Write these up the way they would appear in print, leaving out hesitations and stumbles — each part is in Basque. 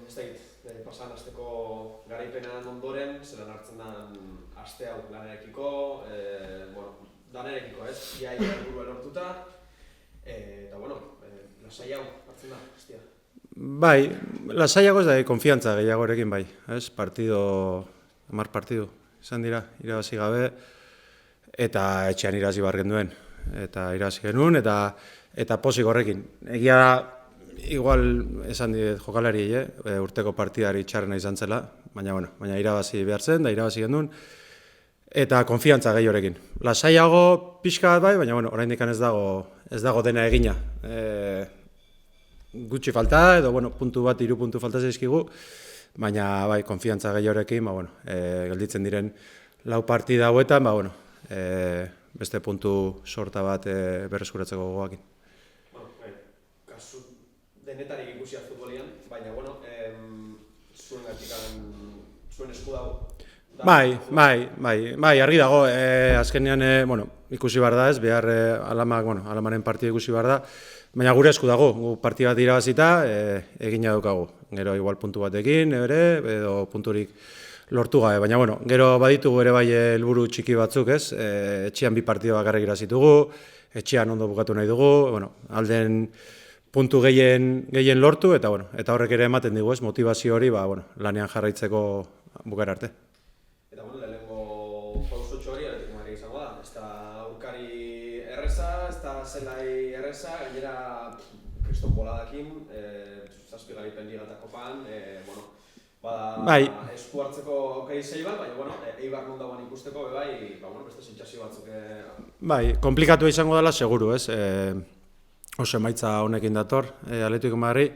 ez dakit, pasan asteko garaipenan ondoren, zelan hartzen den aste hau lanarekiko, danarekiko ez, iaia helburua lortuta, eta lasai hau hartzen da, hastia. Bai, lasaiago ez da, konfiantza gehiagorekin bai, ez? Partido, 10 partidu, izan dira, irabazi gabe, eta etxean irabazi behar genduen, eta irabazi genuen, eta pozik horrekin. Egia da, igual esan dit jokalari, urteko partidari txarrena izan zela, baina irabazi behar zen, da irabazi genduen, eta konfiantza gehiorekin. Lasaiago pixka bat bai, baina oraindik ez dago dena egina. Gutxi falta, edo puntu bat, 3 puntu falta zaizkigu, baina bai, konfiantza gehiorekin, gelditzen diren 4 partida hauetan, beste puntu sorta bat berreskuratzeko gogoakin. Kasu denetarik ikusia futbolian, baina zuen gatikan, zuen esku dago. Bai, argi dago, azkenean ikusi behar da ez, behar alamaren partida ikusi behar da, baina gure esku dago, gu partida bat irabazita, egina daukagu. Gero igual puntu batekin, edo punturik lortu gabe, baina gero baditugu ere bai helburu txiki batzuk ez, etxean 2 partida bakarrik irabazitugu, etxean ondo bukatu nahi dugu, alden puntu gehien lortu, eta horrek ere ematen digu ez, motivazio hori lanean jarraitzeko bukara arte. Eta lehenengo pausotxo hori Atletico Madrid izango da, ez da aurkari erreza, ez da zelai erreza, gainera kriston boladakin, 7 garaipen liga eta kopan, esku hartzeko aukei zei bat, baina Eibar non dagoen ikusteko, beste sentsazio batzuk. Bai, komplikatu izango dela seguru, ez? Oso emaitza honekin dator, Atletico Madrid,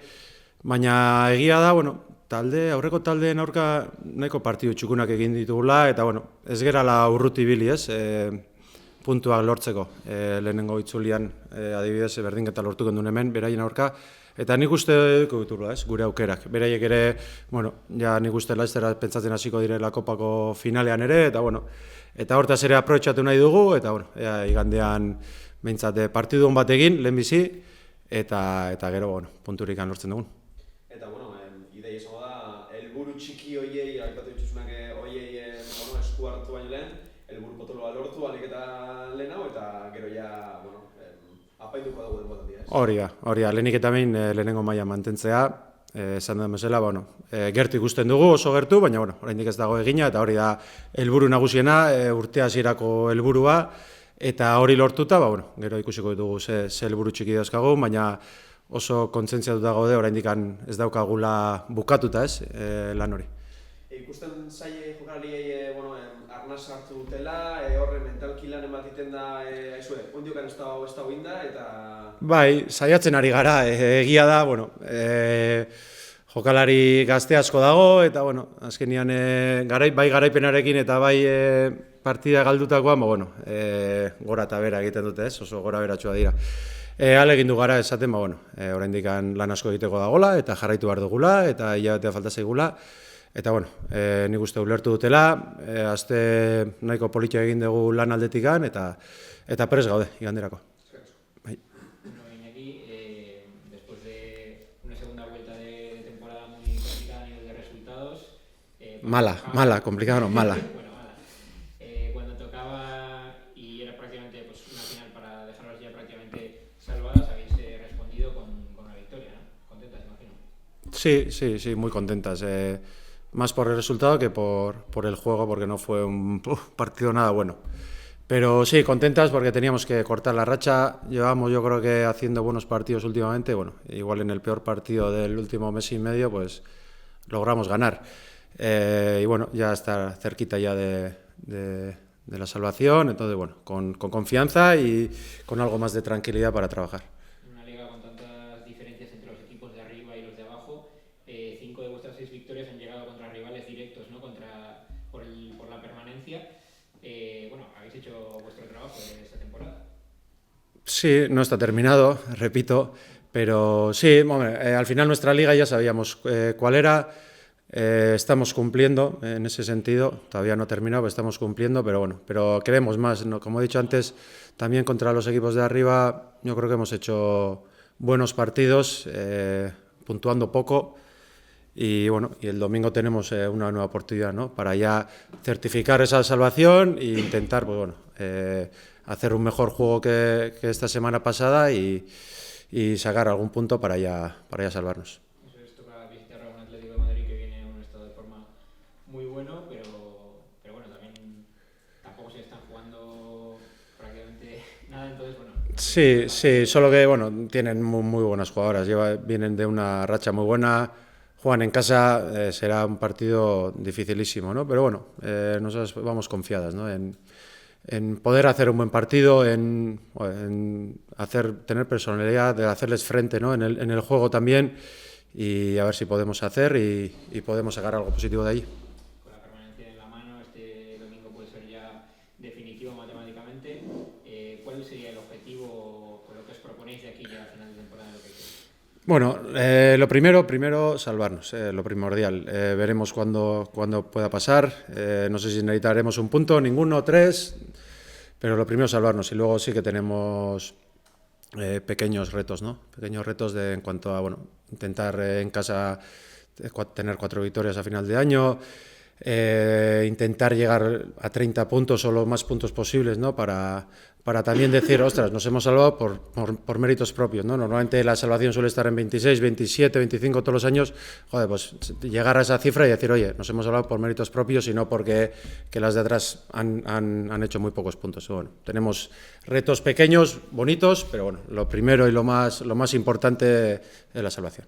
baina egia da, aurreko taldeen aurka nahiko partidu txukunak egin ditugula, eta ez gerala urruti bili, ez? Puntuak lortzeko, lehenengo itzulian, adibidez, berdinketa lortu gendun hemen, beraien aurka, eta nik uste dutula, ez, gure aukerak. Beraiek ere, nik uste laiztera pentsatzen hasiko direla kopako finalean ere, eta hortaz ere aprobetxatu nahi dugu, eta igandean behintzat partidun bat egin, lehenbizi, eta gero, punturik lortzen dugun. Eta, idei izango da, helburu txiki hoiei, aipatu ditzuzunak hoiei esku hartu baino lehen, helburu potoloa lortu, alik eta lehen hau, eta gero apaituko dugu denbotan dira. Hori da, lehenik eta behin lehenengo maila mantentzea, esan den bezala, gertu ikusten dugu, oso gertu, baina oraindik ez dago egina, eta hori da helburu nagusiena, urte hasierako helburua, eta hori lortuta, gero ikusiko dugu ze helburu txiki dauzkagu, baina oso kontzentziatuta gaude, oraindik ez daukagula bukatuta ez, lan hori. Ikusten zaie jokalariei arnaz hartu dutela, horre mentalki lan ematiten da, ondiokan ez da huinda, eta... Bai, saiatzen ari gara, egia da, jokalari gazte asko dago, eta azkenian bai garaipenarekin eta bai partida galdutakoan, gora eta bera egiten dute ez, oso gora beratxua dira. Alegin du gara esaten, oraindik lan asko egiteko dagoela, eta jarraitu behar dugula, eta hilabetea falta zaigula, eta nik uste ulertu dutela, aste nahiko politia egin dugu lan aldetikan, eta prest gaude, iganderako. Iñaki, después de una segunda vuelta de temporada muy complicada a nivel de resultados... Mala, complicada no, mala. Cuando tocaba y era prácticamente una final para dejarlas ya prácticamente salvadas, habéis respondido con la victoria, ¿no? ¿Contentas, imagino? Sí, muy contentas. Más por el resultado que por el juego, porque no fue un partido nada bueno. Pero sí, contentas porque teníamos que cortar la racha. Llevamos, yo creo que haciendo buenos partidos últimamente. Igual en el peor partido del último mes y medio, pues logramos ganar. Y ya estar cerquita ya de la salvación. Entonces, con confianza y con algo más de tranquilidad para trabajar. Una liga con tantas diferencias entre los equipos de arriba y los de abajo, 5 de vuestras 6 victorias han llegado contra rivales directos, ¿no? Por la permanencia. Habéis hecho vuestro trabajo esta temporada. Sí, no está terminado, repito, pero sí, al final nuestra liga ya sabíamos cuál era, estamos cumpliendo en ese sentido, todavía no ha terminado, pero estamos cumpliendo, pero queremos más, ¿no? Como he dicho antes, también contra los equipos de arriba, yo creo que hemos hecho buenos partidos, puntuando poco, y bueno, y el domingo tenemos una nueva oportunidad, ¿no? Para ya certificar esa salvación e intentar, pues bueno, hacer un mejor juego que esta semana pasada y sacar algún punto para ya salvarnos. Eso es, toca visitar a un Atlético de Madrid que viene en un estado de forma muy bueno, pero bueno, también tampoco se están jugando prácticamente nada, entonces bueno. Sí, solo que bueno, tienen muy buenas jugadoras, vienen de una racha muy buena, juegan en casa, será un partido dificilísimo, ¿no? Pero bueno, nosotros vamos confiadas, ¿no? En poder hacer un buen partido, en tener personalidad, de hacerles frente, ¿no? en el juego también, y a ver si podemos hacer y podemos sacar algo positivo de ahí. Con la permanencia en la mano, este domingo puede ser ya definitivo matemáticamente. ¿Cuál sería el objetivo o lo que os proponéis de aquí ya a final de temporada? Bueno, lo primero salvarnos, lo primordial. Veremos cuándo pueda pasar. No sé si necesitaremos un punto, ninguno, 3, pero lo primero salvarnos y luego sí que tenemos pequeños retos, ¿no? Pequeños retos en cuanto a, bueno, intentar en casa tener 4 victorias a final de año, intentar llegar a 30 puntos o los más puntos posibles, ¿no? Para también decir, ostras, nos hemos salvado por méritos propios, ¿no? Normalmente la salvación suele estar en 26, 27, 25 todos los años. Joder, pues llegar a esa cifra y decir, oye, nos hemos salvado por méritos propios y no porque las de atrás han hecho muy pocos puntos. Bueno, tenemos retos pequeños, bonitos, pero bueno, lo primero y lo más importante es la salvación.